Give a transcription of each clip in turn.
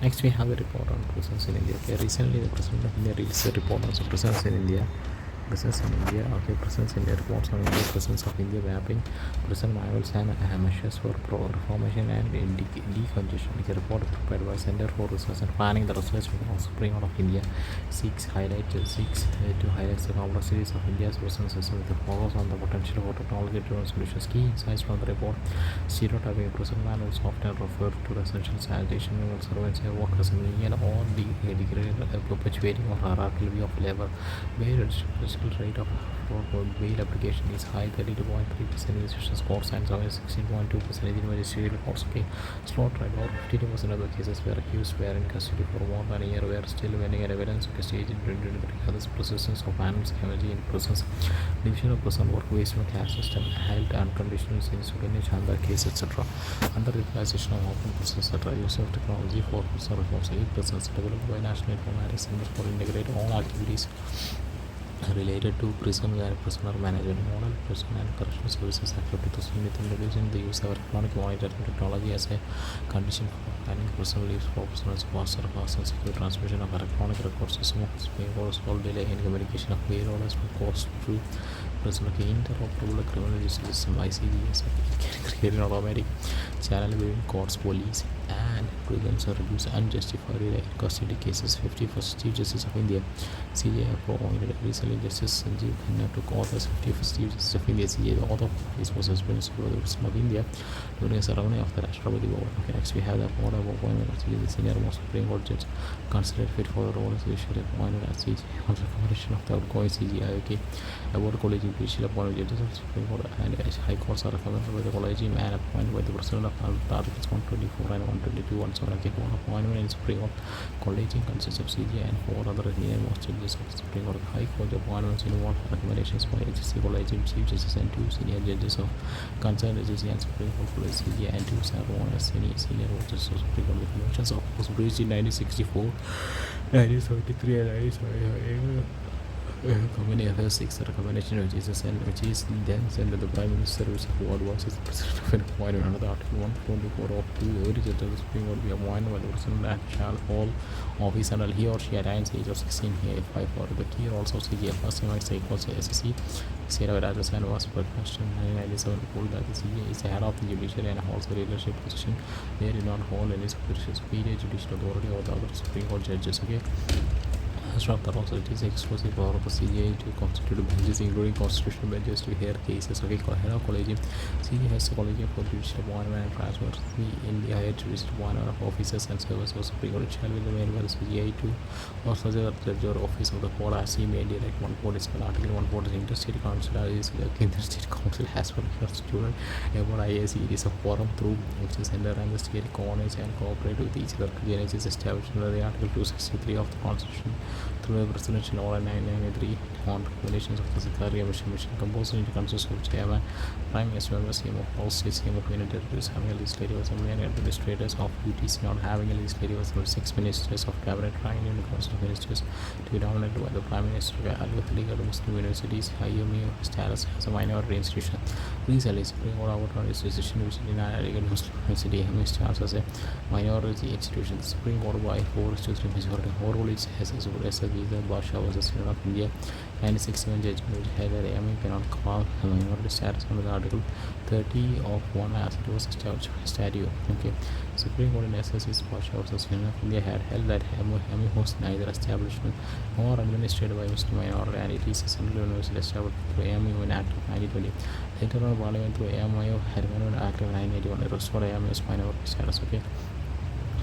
Next, we have a report on prisons in India. Okay, recently, the President of India released a report on prisons in India. Prisons in India. Okay, prisons in India. Reports on India. Prisons of India mapping prison manuals and measures for reformation and decongestion. Okay, report prepared by Center for Research and Planning. The research from the Supreme Court of India seeks to highlight the complexities of India's prison system with a focus on the potential for technology-driven solutions. Key insights from the report: stereotyping prison manuals often refer to residential sanitation, servants, workers, and or degraded, perpetuating or hierarchical view of labor. Where physical rate of bail application is high, 32.3% in sessions courts and 16.2% in magisterial courts. Okay, slow trial or 52% of the cases where accused were in custody for more than a year were still waiting at evidence. Okay, stage in others persistence of animals damaging in prisons, division of prison work waste from caste system, held unconditional in Sugani Chandra case, etc. Under utilization of open prisons, etc. Use of technology for prison reforms. 8 prisons developed by National Informatics Center for integrate all activities related to prison and prisoner management. Model Prison and Correctional Services Act of 2000 introducing the use of electronic monitoring technology as a condition for planning prison leaves for prisoners, faster, fast and secure transmission of electronic record system of Supreme Court all delay in communication of bail orders from courts to prison. Interoperable criminal justice system (ICGS) create an automatic channel between courts, police and prisons to reduce unjustified custody cases. 51st Chief Justice of India CJI appointed recently Justice Sanjeev Khanna took office. 51st Chief Justice of India CJI, the author of his was suspended by the President of India during a ceremony of the Rashtrapati Bhavan. Okay, next we have the order of appointment of CJI, the senior most Supreme Court judge considered fit for the role as judiciary appointed as CJI on recommendation of the outgoing CJI. Okay, award college judicial appointed judges of Supreme Court and High Courts are recommended by the collegium and appointed by the President of Articles 124 and 122 and 7. Okay, one appointment in Supreme Court collegium consists of CJI and 4 other senior most judges of the Supreme Court. High Court appointments involve recommendations by HSC Collegium Chief Justice and 2 senior judges of concerned HSC and Supreme Court College. CJI and 2 serve on as senior judges of Supreme Court. The conventions of was breached in 1964, 1973 and 1975. Company Affairs 6 recommendation which is then sent to the Prime Minister, which who advises the President of an appointment under the Article 144 of the every judge of the Supreme Court be appointed by the President and shall hold office until he or she attains the age of 16 here. 5 for the key roles of CJI. First time equals SSC. Sarah Rajasan was president in 1997 ruled that the CJI is the head of the judiciary and holds a leadership position. They did not hold any superior judicial authority over the other Supreme Court judges. Okay. Of the laws, it is exclusive power of the CJI to constitute benches, including constitutional benches, to hear cases. Okay, head of collegium. CJI has a collegium for judicial appointment and transfer. In the higher judicial appointment of officers and servers of Supreme Court shall be the main by the CJI to or such a judge or office of the court as he may direct. 147 Article 140 Interstate Council is Interstate Council has for constituted about IAC. It is a forum through which the center and the state coordinate and cooperate with each other. GNH is established under the Article 263 of the Constitution through the Presidential Order 993 on recommendations of the Secretary of Mission composed into consists of chairman, prime minister, members, CM of all states, CM of union territories, having a legislative assembly and administrators of duties, not having a legislative assembly, 6 ministers of cabinet, ranking in the council of ministers to be nominated by the prime minister. With legal Muslim universities, IMU status as a minority institution. Recently, Supreme Court overturned its decision which denied legal Muslim university IMU status as a minority institution. The Supreme Court by 4-3 majority overruled its the Basha was a student of India 1961 judgment which held that AMI cannot call a minority status under the Article 30 of 1 as it was established statute. Okay, Supreme Court in SS's Basha was a student of India had held that AMI was neither establishment nor administered by Muslim minority and it is a central university established through AMI in Act of 1920. Later on, Parliament through AMI had amended Act of 1981 restored AMI's minority status. Okay.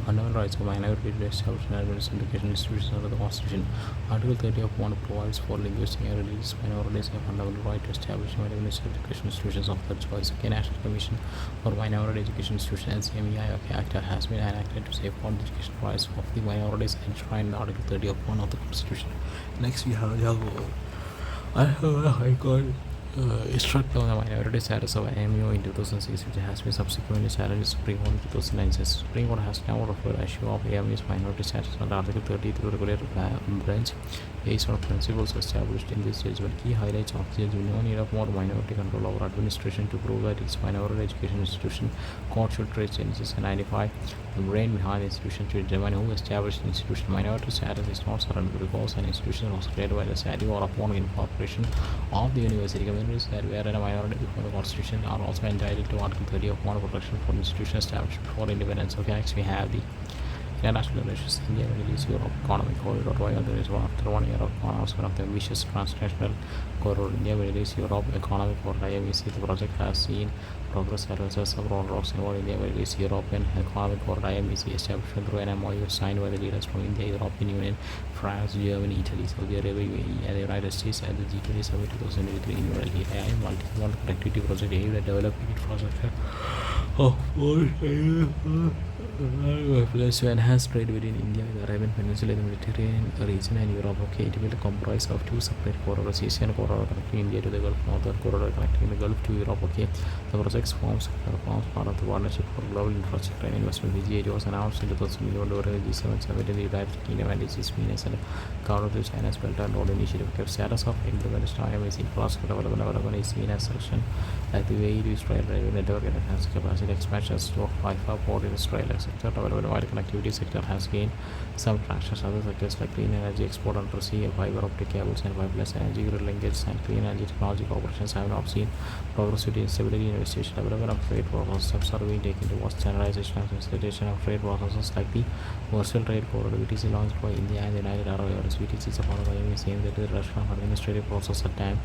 Fundamental rights of minority to establish and administer education institutions under the Constitution. Article 30 of 1 provides for linguistic and religious minorities a fundamental right to establish and administer education institutions of their choice. The National Commission for Minority Education Institutions (NCMEI) Act has been enacted to safeguard the education rights of the minorities enshrined in Article 30 of 1 of the Constitution. Next, we have the High Court. Struck down the minority status of AMU in 2006, which has been subsequently challenged in Supreme Court in 2009. The Supreme Court has now referred the issue of AMU's minority status under Article 30 through regular branch based on principles established in this judgment. Key highlights of the judgment: no need of more minority control over administration to prove that its minority education institution. Court should trace changes in 95. The brain behind the institution to determine who established the institution. Minority status is not surrendered because an institution was created by the society or upon incorporation of the university. Communities that were in a minority before the constitution are also entitled to Article 30 of Model Protection for institutions established before independence. Okay, next we have the international relations, India, Middle East, Europe, economic corridor. While there is one after 1 year of one of the ambitious transnational corridor, India, Middle East, Europe, economic corridor, IMEC, the project has seen progress advances several roads involved India, Middle East, European economic corridor, IMEC, established through an MOU signed by the leaders from India, European Union, France, Germany, Italy, Saudi Arabia, UAE, and the United States at the G20 Summit 2023 in New Delhi. AI multi-month connectivity project aimed at developing infrastructure of plans to enhance trade between India, the Arabian Peninsula, the Mediterranean region, and Europe. Okay, it will comprise of two separate corridors: Asian corridor connecting India to the Gulf, Northern corridor connecting the Gulf to Europe. Okay, the project forms part of the Partnership for Global Infrastructure and Investment (PGI). It was announced in 2000 during the G7 summit in the United Kingdom, and it is seen as a counter to China's Belt and Road Initiative. The status of implementation of IMEC infrastructure development is seen as section like the way to Israel railway network and enhanced capacity expansion to Haifa port in Israel, etc. Development while connectivity sector has gained some traction. Other sectors like clean energy export undersea fiber optic cables and wireless energy grid linkage and clean energy technology corporations have not seen progress with instability in investigation. Development of trade processes steps are being taken towards standardization and facilitation of trade processes like the Virtual Trade Corridor VTC launched by India and the United Arab Emirates. VTC is a part of the saying that the reduction of administrative process at time,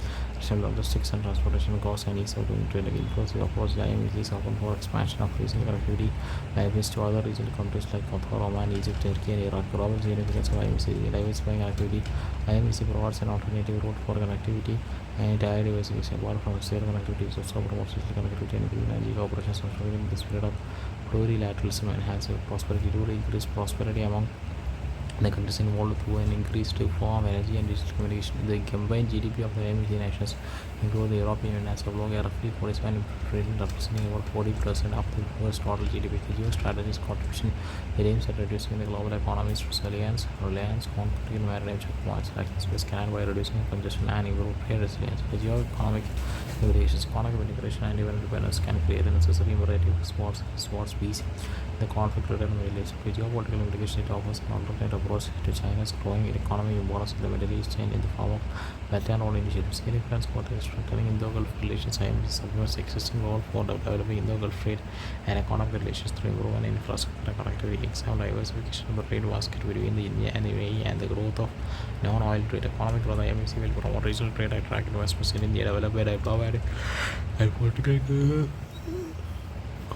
logistics and transportation costs and ease of doing trade influence. The approach the IMEC is open for expansion of regional connectivity benefits to other regional countries like Qatar, Oman, Egypt, Turkey, and Iraq. Global significance of IMEC diversifying activity. IMEC provides an alternative route for connectivity and entire diversification apart from external connectivity. It also promotes digital connectivity and green energy cooperations in the spirit of plurilateralism, enhance prosperity to increase prosperity among the countries involved through an increased flow of energy and digital communication. The combined GDP of the MEC nations, including the European Union as a bloc, are roughly 47 trillion, representing about 40% of the world's total GDP. The geostrategies contribution aims at reducing the global economy's reliance on critical maritime checkpoints like the Suez Canal by reducing congestion and improving trade resilience. The geoeconomic limitations, economic integration, and even independence can create the necessary imperative sports peace. The conflict return violation. The geopolitical implication it offers an alternate approach to China's growing economic importance in the Middle East and in the form of Belt and Road Initiative. Significance for the strengthening Indo-Gulf relations. IMEC supplements existing role for developing Indo-Gulf trade and economic relations through improvement in infrastructure and connectivity. Example, diversification of the trade basket between the India and the UAE and the growth of non-oil trade. Economic growth. IMEC will promote regional trade, attract investments in India, develop a diplomatic and political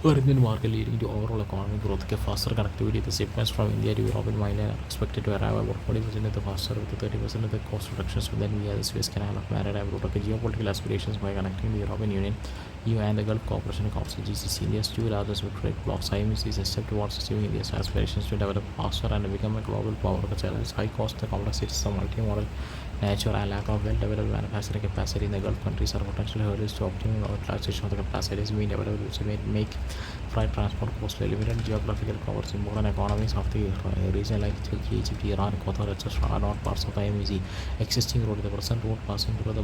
Indian market leading to overall economic growth. Faster connectivity. The shipments from India to European mainland are expected to arrive about 40% of the faster with 30% of the cost reductions within the Suez Canal of maritime route. Geopolitical aspirations by connecting the European Union, EU and the Gulf Cooperation Council (GCC), India's two largest trade blocs. IMEC is a step towards achieving India's aspirations to develop faster and become a global power. The challenge high cost, the complexities of multi-modal nature and lack of well-developed manufacturing capacity in the Gulf countries are potential hurdles to optimum utilization of the capacities being developed, which may make freight transport costly. Limited geographical coverage. Important economies of the region like Turkey, Egypt, Iran, Qatar, etc. are not parts of the IMEC. Existing road. The present road passing through the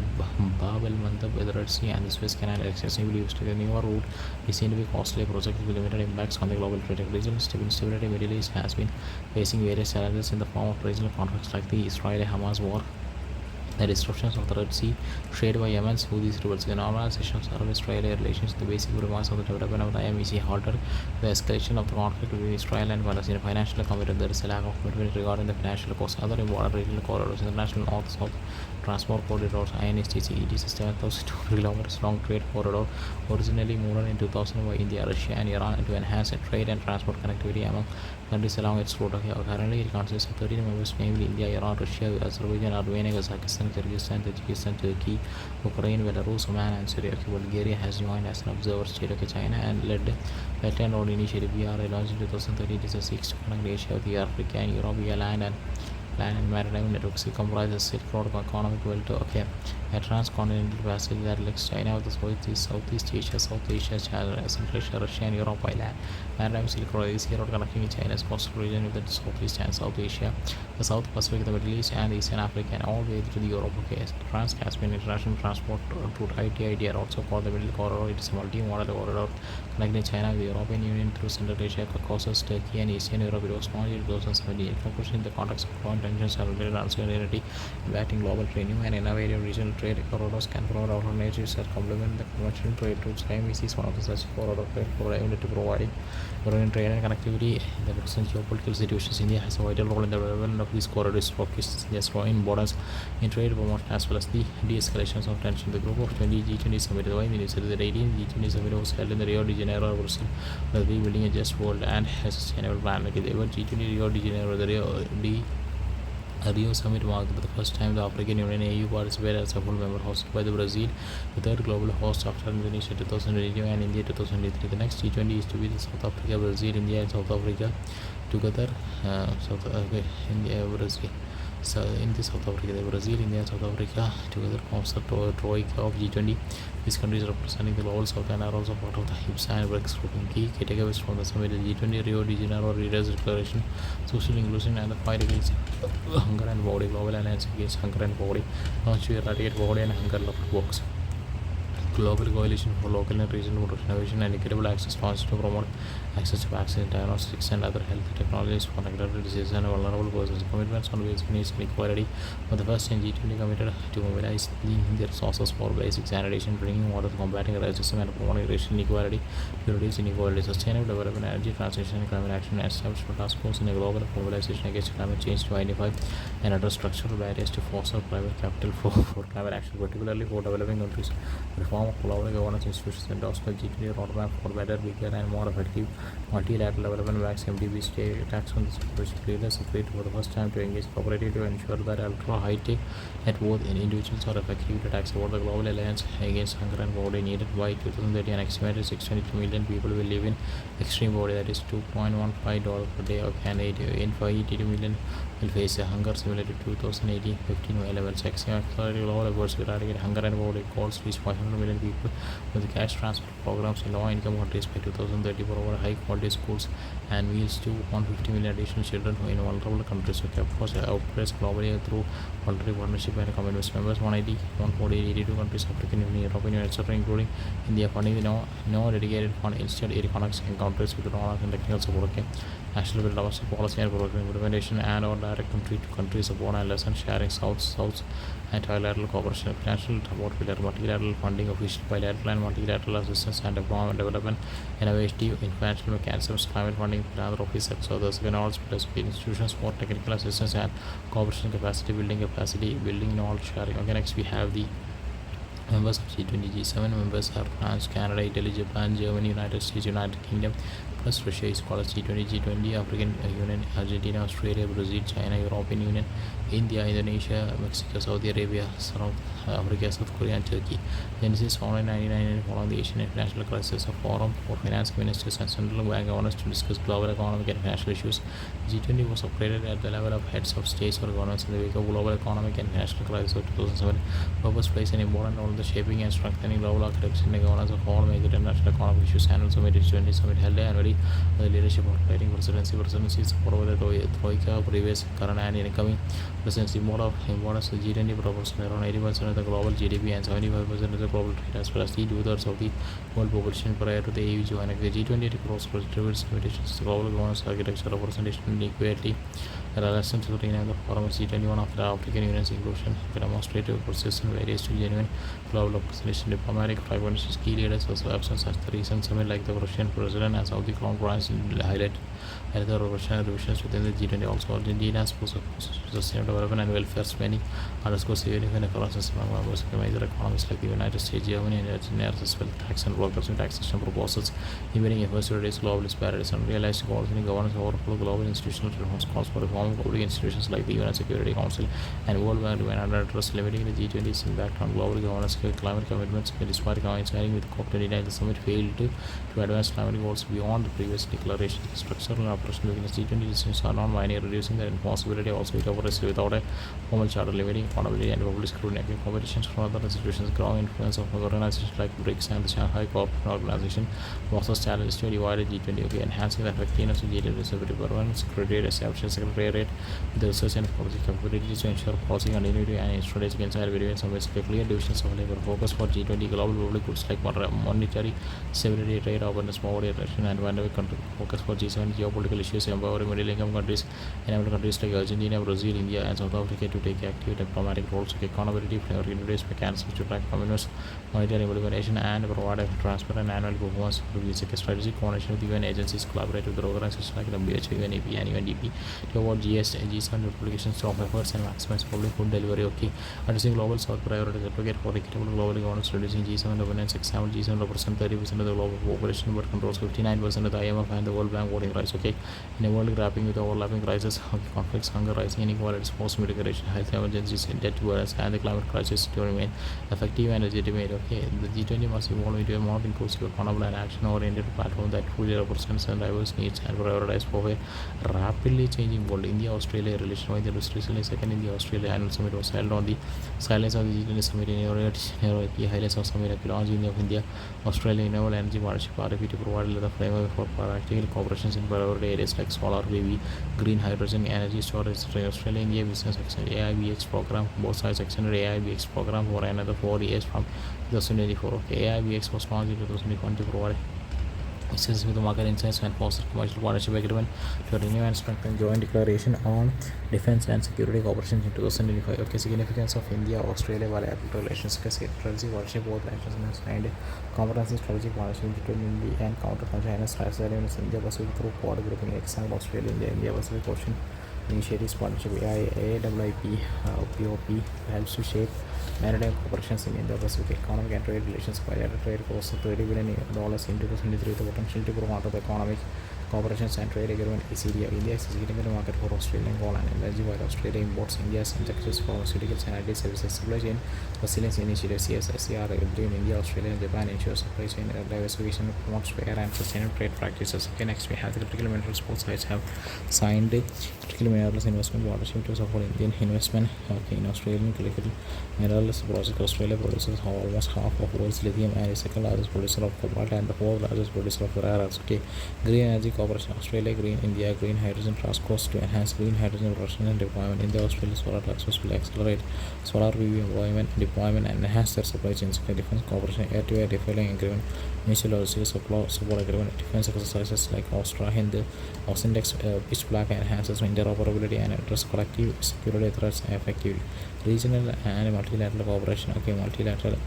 Bab el-Mandab, the Red Sea and the Suez Canal extensively used. The newer route is seen to be costly. Project with limited impacts on the global trade. Regional instability. Middle East has been facing various challenges in the form of regional conflicts like the Israel-Hamas war, the disruptions of the Red Sea, trade by Yemen's Houthis rebels, the normalization of Arab-Israeli relations, the basic remarks of the development of the IMEC halted the escalation of the conflict between Israel and Palestine. Financial commitment. There is a lack of commitment regarding the financial costs. Other important regional corridors, international north-south transport corridors, INSTC, it is a 7,200 kilometers long trade corridor originally moved in 2000 by India, Russia and Iran to enhance trade and transport connectivity among countries along its route. Currently, it consists of 13 members, namely India, Iran, Russia, Azerbaijan, Armenia, Kazakhstan, Kyrgyzstan, Tajikistan, Turkey, Ukraine, Belarus, Oman, and Syria. Bulgaria has joined as an observer state. China and led Belt and Road Initiative BRI launched in 2013. It is a sixth to connect Asia with Africa and Europe via land and plan and maritime networks. It comprises Silk Road economic belt, okay, a transcontinental passage that links China with the Southeast Asia, South Asia, Central Asia, Russia, and Europe by land. Maritime Silk Road is the road connecting China's coastal region with the Southeast and South Asia, the South Pacific, the Middle East, and Eastern Africa, and all the way to the Europe. Okay, Trans-Caspian International Transport Route (ITID), also called the Middle Corridor. It is a multi-modal corridor connecting China with the European Union through Central Asia, Caucasus, Turkey, and Eastern Europe. It was launched in 2017. In conclusion, in the context of growing tensions and related uncertainty impacting global trade, new and innovative regional trade corridors can provide alternatives that complement the conventional trade routes. IMEC is one of the such corridor trade to providing growing trade and connectivity. In the present geopolitical situations, India has a vital role in the development of these corridors, focusing India's growing borders in trade promotion as well as the de-escalation of tension. The group of 20 G20 summit, the Minister, the 18th G20 summit was held in the Rio de Janeiro, Brazil, rebuilding a just world and a sustainable plan. Like the G20 Rio de Janeiro, the Rio summit marked for the first time the African Union AU participated as a full member, hosted by the Brazil, the third global host after Indonesia 2022 and India 2023. The next G20 is to be the South Africa, Brazil, India, and South Africa together. India, Brazil. So in the South Africa, the Brazil, India, and South Africa together forms the troika of G20. These countries representing the global South and are also part of the HIPSA and BRICS group. Key takeaways from the summit: the G20 Rio de Janeiro Leaders Declaration, social inclusion and the fight against hunger and poverty, global alliance against hunger and poverty, launched to eradicate poverty and hunger box. Global Coalition for Local and Regional Innovation and Equitable Access launched to promote access to vaccines, diagnostics, and other health technologies for neglected diseases and vulnerable persons. Commitments on basic needs and equality for the first time G20 committed to mobilize the resources for basic sanitation, drinking water, combating racism, and promoting racial inequality to reduce inequality, sustainable development, energy transition, and climate action, and establish a task force in a global mobilization against climate change to identify and address structural barriers to foster private capital for climate action, particularly for developing countries. Reform of global governance institutions endorsed by G20 roadmap for better, bigger, and more effective multilateral development banks. MDB state tax on the supervision leaders agreed for the first time to engage cooperative to ensure that ultra high tech net worth individuals are effectively taxed. About the global alliance against hunger and poverty needed by 2030, an estimated 622 million people will live in extreme poverty, that is $2.15 per day, and 582 million will face a hunger similar to 2018-15 levels. Accelerating global efforts to eradicate hunger and poverty goals reach 500 million people with the cash transfer programs in low-income countries by 2030 for over high-quality schools and meals to 150 million additional children in vulnerable countries. Okay, of course, operates globally through voluntary partnership and commitments. Members 140, 82 countries, African Union, European Union, etc., including India, funding the no dedicated fund. Instead, economics encounters with donors and technical support. Okay, national domestic policy and program implementation and or direct country support and lesson sharing, South and trilateral cooperation, financial support pillar, multilateral funding, official bilateral and multilateral assistance and development, innovative financial mechanisms, climate funding, philanthropy, sex others, knowledge plus institutions for technical assistance and cooperation, capacity building, knowledge sharing. Okay, next we have the members of G20. G7 members are France, Canada, Italy, Japan, Germany, United States, United Kingdom, plus Russia is called as G20. G20, African Union, Argentina, Australia, Brazil, China, European Union, India, Indonesia, Mexico, Saudi Arabia, South Africa, South Korea, and Turkey. Genesis founded in 1999 following the Asian International Crisis, a forum for finance ministers and central bank governors to discuss global economic and financial issues. G20 was operated at the level of heads of states or governments in the wake of global economic and financial crisis of 2007. Purpose plays an important role in the shaping and strengthening global architecture and governance of all major international economic issues. Annual summit G20 summit held annually under the leadership of rotating presidency supported by the Troika, previous, current, and incoming presidency. More of importance, the G20 proportion around 80% of the global GDP and 75% of the global trade, as well as the 2/3 of the world population prior to the EU joining. The G20 contributes limitations to global governance architecture, representation, and equality. The relevance to rename the forum is G21 after African Union's inclusion. Demonstrative, persistent, various to genuine global representation, diplomatic, pragmatic, key leaders as absence as the recent summit like the Russian president and Saudi Crown Prince highlight the Russian revisions within the G20. Also, Argentina's sustainable development and welfare spending underscore significant differences among members of major economies like the United States, Germany, and Argentina, as well as tax and progressive taxation proposals, limiting efforts to reduce global disparities and realized coordinating governance overall global institutional reforms, calls for reform of public institutions like the UN Security Council and World Bank to address limiting the G20's impact on global governance, climate commitments. Despite coinciding with COP29, the summit failed to advance climate goals beyond the previous declaration. Structure external operational weakness. G20 decisions are non-binary, reducing the responsibility also it operates without a formal charter, limiting accountability and public scrutiny. Competitions from other institutions, growing influence of organizations like BRICS and the Shanghai Cooperation Organization poses challenges to divide G20. Okay, enhancing the effectiveness of G20 stability governance, credit, establishing secretariat with the research and policy capabilities to ensure policy continuity and strategic insight between some clear divisions of labor. Focus for G20 global public goods like monetary stability, trade openness, poverty reduction, and pandemic control. Focus for G7 geopolitical issues, empowering middle income countries, enable countries like Argentina, Brazil, India, and South Africa to take active diplomatic roles. Okay, accountability, introduce mechanisms to track communist monetary implementation and provide a transparent annual performance reviews. Okay, strategic coordination with UN agencies, collaborate with organizations like WHO, UNEP, and UNDP to avoid G7 duplications, stop efforts, and maximize public food delivery. Okay, addressing global south priorities, advocate for equitable global governance, reducing G7 dominance. Example, G7 represents 30% of the global population but controls 59% of the IMF and the World Bank voting rights. Okay, in a world grappling with overlapping crises, conflicts, hunger, rising inequalities, post migration, health emergencies, debt balance, and the climate crisis to remain effective and legitimate. Okay, the G20 must evolve into a more inclusive, accountable, and action-oriented platform that fully represents the diverse needs and prioritize for a rapidly changing world. India-Australia relation. Why the recently second India-Australia annual summit was held on the silence of the G20 summit in key highlights of summit like launching of India Australia Renewable Energy Partnership RFP to provide the framework for practical cooperations in priority areas like solar PV, green hydrogen, energy storage. Australia India Business AIBX program. Both sides extended AIBX program for another 4 years from 2024. Okay, AIBX was launched in 2021 to provide assistance with the market insights and foster commercial partnership agreement to renew and strengthen joint declaration on defense and security cooperation in 2025. Okay, significance of India-Australia bilateral relations. Strategic partnership. Both nations have signed comprehensive strategic partnership between India and counter China's strategy in India-Pacific through Quad grouping. Example, Australia, India-Pacific Ocean Initiatives Partnership AIIP POP helps to shape maritime cooperations in Indo-Pacific. Economic and trade relations. Bilateral trade costs $30 billion in 2023. The potential to promote the economic cooperations and trade agreement ACDA. India is a significant market for Australian coal and energy, while Australia imports India's sectors for pharmaceuticals and IT services. Supply chain resilience initiative CSSCR between India, Australia, and Japan ensures supply chain diversification, promotes fair and sustainable trade practices. Okay, next we have the critical minerals. Both sides have signed critical minerals investment partnership to support Indian investment. Okay, in Australian critical minerals project. Australia produces almost half of world's lithium and is second largest producer of cobalt and the fourth largest producer of rare earths. Okay, green energy cooperation. Australia Green India Green Hydrogen Task Force to enhance green hydrogen production and deployment. India Australia solar task will accelerate solar PV employment deployment and enhance their supply chains. Defense cooperation. Air-to-air defiling agreement, mutual logistics support agreement. Defense exercises like Austra Hind Ausindex pitch black enhances interoperability and address collective security threats effectively. Regional and multilateral cooperation. Okay, multilateral.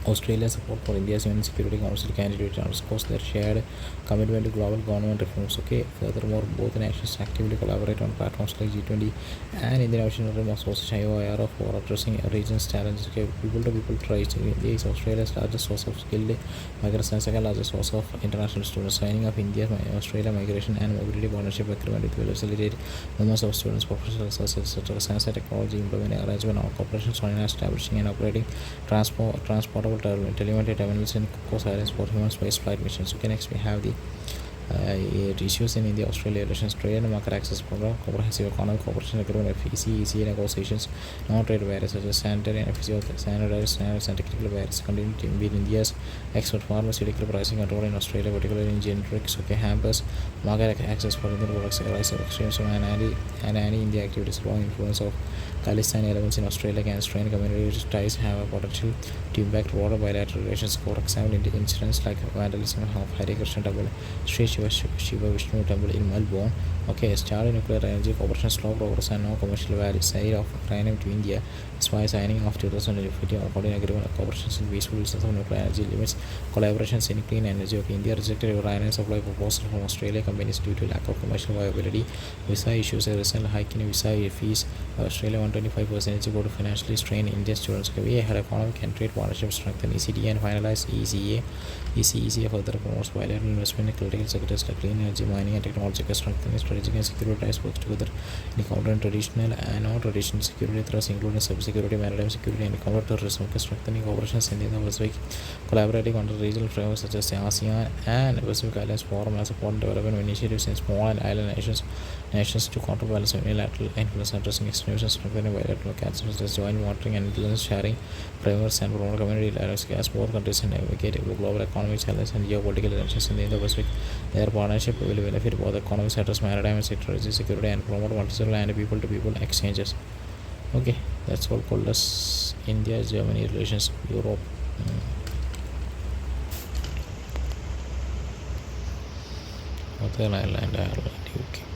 Australia's support for India's UN Security Council candidate underscores their shared commitment to global government reforms. Okay, furthermore, both nations actively collaborate on platforms like G20 and Indian Ocean Rim Association IOIR for addressing region's challenges. Okay, people-to-people trade. India is Australia's largest source of skilled migrants and second largest source of international students. Signing of India-Australia Migration and Mobility Partnership Agreement will facilitate movements of students, professionals, etc. Science and technology implementing arrangement of cooperation on establishing and operating transportable telemetry terminals in Coast Islands for human space flight missions. Okay, next we have the issues in India Australia relations. Trade and market access program, comprehensive economic cooperation agreement, ECA negotiations, non-trade barriers such as sanitary and sanitary standards and technical barriers continue to impede India's export. Pharmaceutical pricing control in Australia, particularly in generics. Okay, hampers market access for Indian products. Rise of extremism and anti-India activities. Strong influence of Khalistani elements in Australia can strain community ties, have a potential to impact broader bilateral relations. For example, incidents like vandalism of Hare Krishna Temple, Sri Shiva Vishnu Temple in Melbourne. Okay, started nuclear energy cooperation, slow progress and no commercial value. Side of uranium to India despite signing of 2015 according agreement of cooperation in peaceful uses of nuclear energy limits collaborations in clean energy. Okay, India rejected uranium supply proposal from Australia companies due to lack of commercial viability. Visa issues. A recent hike in visa fees. Australia 125% go to financially strained Indian students. Okay, we had economic and trade partnership strengthen ECD and finalized ECA. ECA further promotes bilateral investment in critical sectors interests like clean energy, mining, and technology, strengthening strategic and security ties both together in countering traditional and non-traditional security threats, including cybersecurity, maritime security, and counter-terrorism, strengthening operations in the Pacific, collaborating under regional frameworks such as ASEAN and Pacific Islands Forum, and supporting development initiatives in small and island nations to counterbalance unilateral influence, addressing extremism, strengthening bilateral cancers such as joint monitoring and intelligence sharing frameworks, and promoting community dialogues as both countries navigate global economic challenges and geopolitical tensions in the Indo-Pacific. Their partnership will benefit both economies, address maritime and strategic security, and promote multilateral and people-to-people exchanges. Okay, that's all called as India-Germany relations, Europe. Northern Ireland, UK.